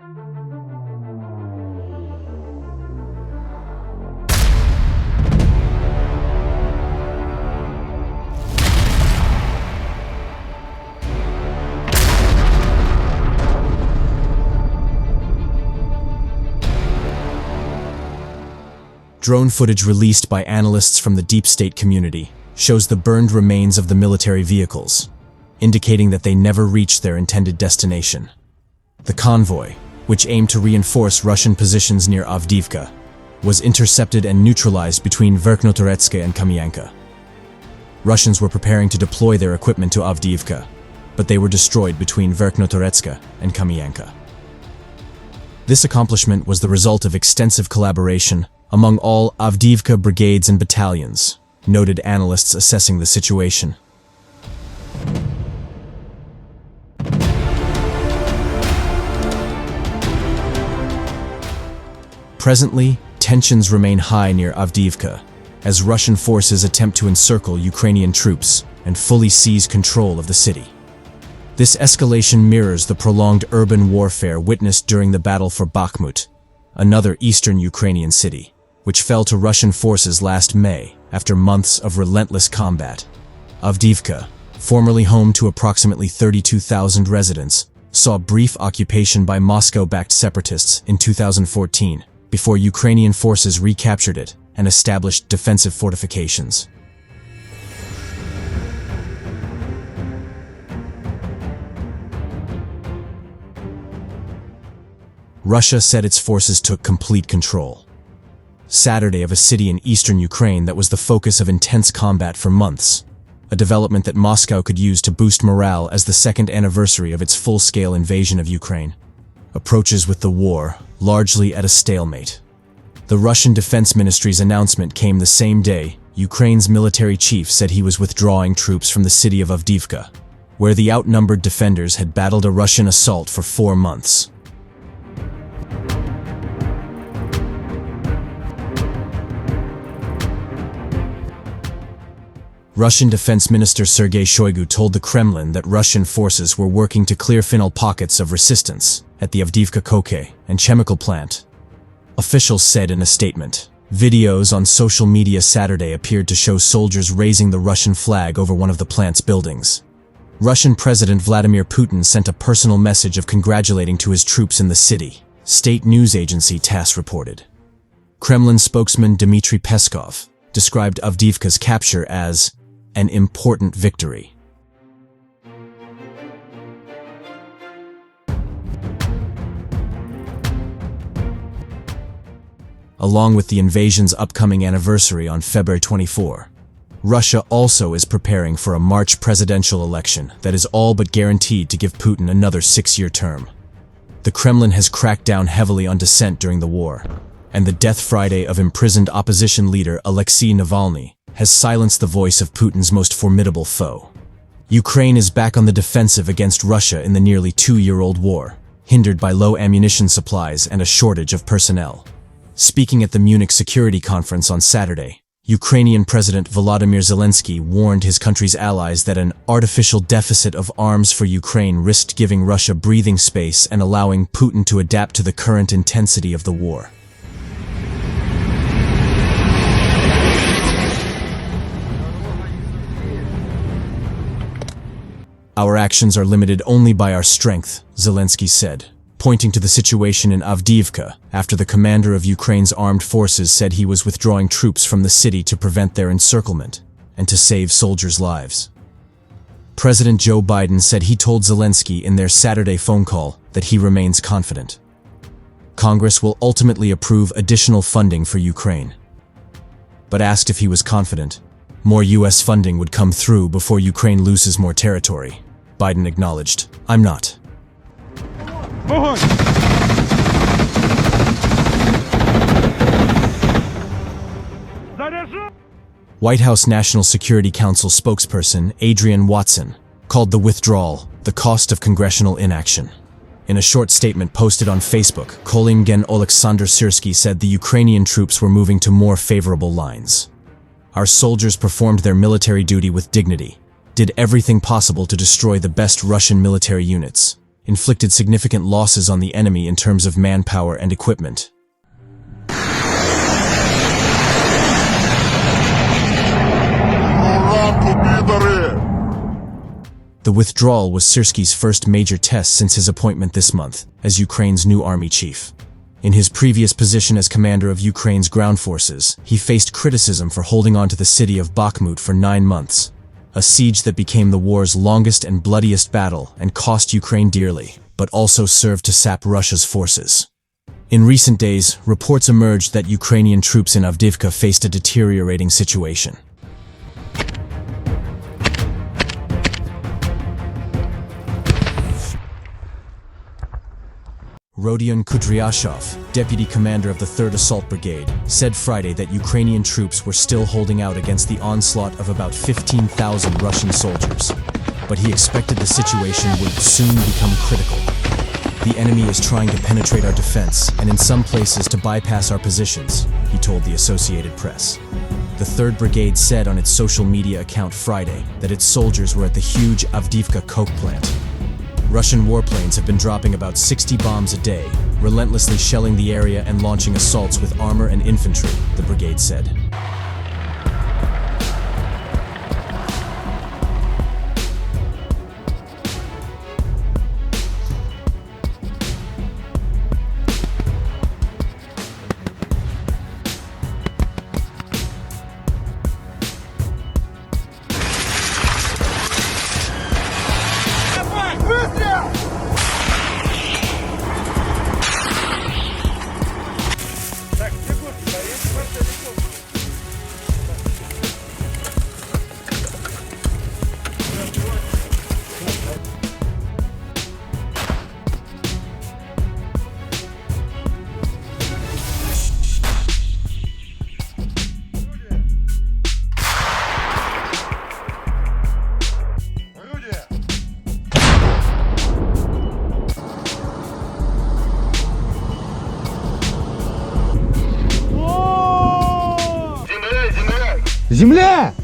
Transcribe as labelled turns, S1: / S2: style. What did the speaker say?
S1: Drone footage released by analysts from the DeepState community shows the burned remains of the military vehicles, indicating that they never reached their intended destination. The convoy, which aimed to reinforce Russian positions near Avdiivka, was intercepted and neutralized between Verkhnotoretske and Kamianka. Russians were preparing to deploy their equipment to Avdiivka, but they were destroyed between Verkhnotoretske and Kamianka. This accomplishment was the result of extensive collaboration among all Avdiivka brigades and battalions, noted analysts assessing the situation. Presently, tensions remain high near Avdiivka, as Russian forces attempt to encircle Ukrainian troops and fully seize control of the city. This escalation mirrors the prolonged urban warfare witnessed during the battle for Bakhmut, another eastern Ukrainian city, which fell to Russian forces last May after months of relentless combat. Avdiivka, formerly home to approximately 32,000 residents, saw brief occupation by Moscow-backed separatists in 2014 before Ukrainian forces recaptured it and established defensive fortifications. Russia said its forces took complete control Saturday of a city in eastern Ukraine that was the focus of intense combat for months, a development that Moscow could use to boost morale as the second anniversary of its full-scale invasion of Ukraine approaches with the war largely at a stalemate. The Russian Defense Ministry's announcement came the same day Ukraine's military chief said he was withdrawing troops from the city of Avdiivka, where the outnumbered defenders had battled a Russian assault for 4 months. Russian Defense Minister Sergei Shoigu told the Kremlin that Russian forces were working to clear final pockets of resistance at the Avdiivka coke and chemical plant. Officials said in a statement, videos on social media Saturday appeared to show soldiers raising the Russian flag over one of the plant's buildings. Russian President Vladimir Putin sent a personal message of congratulating to his troops in the city, state news agency TASS reported. Kremlin spokesman Dmitry Peskov described Avdiivka's capture as an important victory. Along with the invasion's upcoming anniversary on February 24, Russia also is preparing for a March presidential election that is all but guaranteed to give Putin another 6-year term. The Kremlin has cracked down heavily on dissent during the war, and the death Friday of imprisoned opposition leader Alexei Navalny has silenced the voice of Putin's most formidable foe. Ukraine is back on the defensive against Russia in the nearly 2-year-old war, hindered by low ammunition supplies and a shortage of personnel. Speaking at the Munich Security Conference on Saturday, Ukrainian President Volodymyr Zelensky warned his country's allies that an artificial deficit of arms for Ukraine risked giving Russia breathing space and allowing Putin to adapt to the current intensity of the war. Our actions are limited only by our strength, Zelensky said, pointing to the situation in Avdiivka after the commander of Ukraine's armed forces said he was withdrawing troops from the city to prevent their encirclement and to save soldiers' lives. President Joe Biden said he told Zelensky in their Saturday phone call that he remains confident. Congress will ultimately approve additional funding for Ukraine. But asked if he was confident, more U.S. funding would come through before Ukraine loses more territory. Biden acknowledged, "I'm not." White House National Security Council spokesperson Adrienne Watson called the withdrawal the cost of congressional inaction. In a short statement posted on Facebook, Colin Gen Oleksandr Syrsky said the Ukrainian troops were moving to more favorable lines. Our soldiers performed their military duty with dignity, did everything possible to destroy the best Russian military units, inflicted significant losses on the enemy in terms of manpower and equipment. The withdrawal was Syrskyi's first major test since his appointment this month as Ukraine's new army chief. In his previous position as commander of Ukraine's ground forces, he faced criticism for holding on to the city of Bakhmut for 9 months, a siege that became the war's longest and bloodiest battle and cost Ukraine dearly, but also served to sap Russia's forces. In recent days, reports emerged that Ukrainian troops in Avdiivka faced a deteriorating situation. Rodion Kudryashov, deputy commander of the 3rd Assault Brigade, said Friday that Ukrainian troops were still holding out against the onslaught of about 15,000 Russian soldiers, but he expected the situation would soon become critical. The enemy is trying to penetrate our defense and in some places to bypass our positions, he told the Associated Press. The 3rd Brigade said on its social media account Friday that its soldiers were at the huge Avdiivka coke plant. Russian warplanes have been dropping about 60 bombs a day, relentlessly shelling the area and launching assaults with armor and infantry, the brigade said.
S2: Земля!